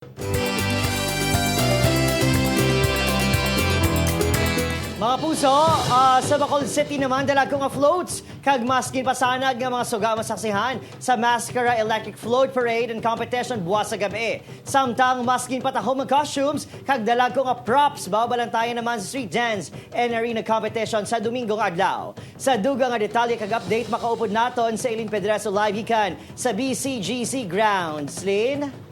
Mga puso, sa Bacolod City naman, Dalagko nga floats, kag mas ginpasanag nga mga Suga Masaksihan sa Masskara Electric Float Parade and Competition bwas sa gab-i. Samtang mas ginpatahom ang costumes, kag Dalagko nga props, balantayan naman sa street dance and arena competition sa Domingo nga adlaw. Sa duga nga detalye kag update, makaupod naton sa Ilin Pedreso live hikan sa BCGC grounds. Lin?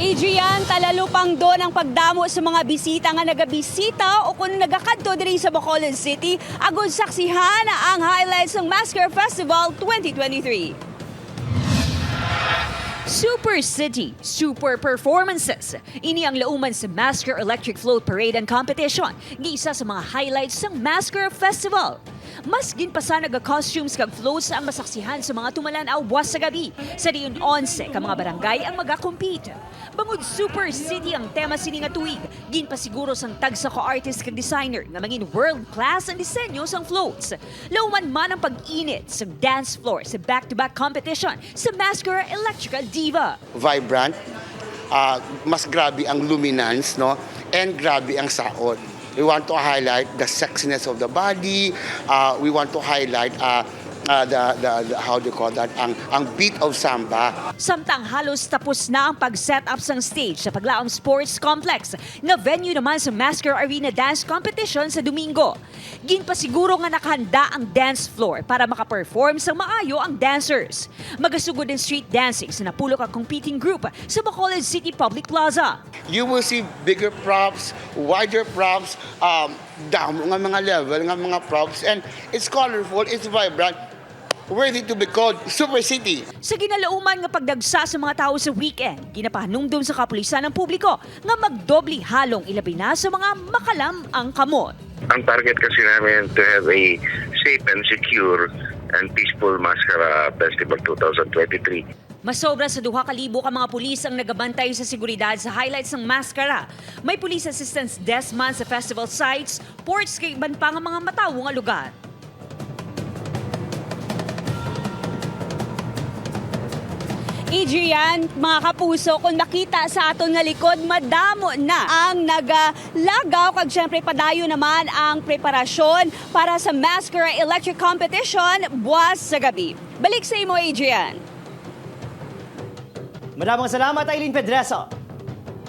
Adrian, talalupang doon ang pagdamo sa mga bisita nga nagabisita o kung nagakadto diri sa Bacolod City, agud saksihan ang highlights ng Masskara Festival 2023. Super City, super performances. Ini ang lauman sa Masskara Electric Float Parade and Competition. Giisa sa mga highlights ng Masskara Festival. Mas ginpasanag ang costumes kag floats ang masaksihan sa mga tumalanaw bwas sa gabi. Sa diyon 11 ka mga barangay ang magakompete. Bangod Super City ang tema sini nga tuig, ginpasiguro sang tagsa ka artist kag designer nga mangin world class ang disenyo sang floats. Lauman man ang pag-init sa dance floor sa back-to-back competition sa Masskara Electrical Diva. Vibrant, mas grabe ang luminance, no? And grabe ang saot. We want to highlight the sexiness of the body. We want to highlight how do you call that? Ang beat of samba. Samtang halos tapos na ang pag-set up sang stage sa Paglaom Sports Complex na venue naman sa Masskara Arena Dance Competition sa Domingo. Ginpasiguro nga nakahanda ang dance floor para makaperform sang maayo ang dancers. Magasugod din street dancing sa napulok ang competing group sa Bacolod City Public Plaza. You will see bigger props, wider props, damo nga mga level nga mga props, and it's colorful, it's vibrant, worthy to be called Super City. Sa ginalauman nga pagdagsa sa mga tao sa weekend, ginapahanumdum sa kapulisan ng publiko nga magdobli halong ilabi na sa mga makalam ang kamot. Ang target kasi namin to have a safe and secure and peaceful Masskara Festival 2023. Masobra sa 2,000 ka mga pulis ang nagabantay sa seguridad sa highlights ng Masskara. May police assistance desk man sa festival sites, ports kay iban pa nga mga matawo nga lugar. Adrian, mga kapuso, kung nakita sa aton nga likod, madamo na ang nagalagaw kag syempre padayo naman ang preparasyon para sa Masskara Electric Competition bwas sa gabi. Balik sa imo, Adrian. Maraming salamat, Ilin Pedreso.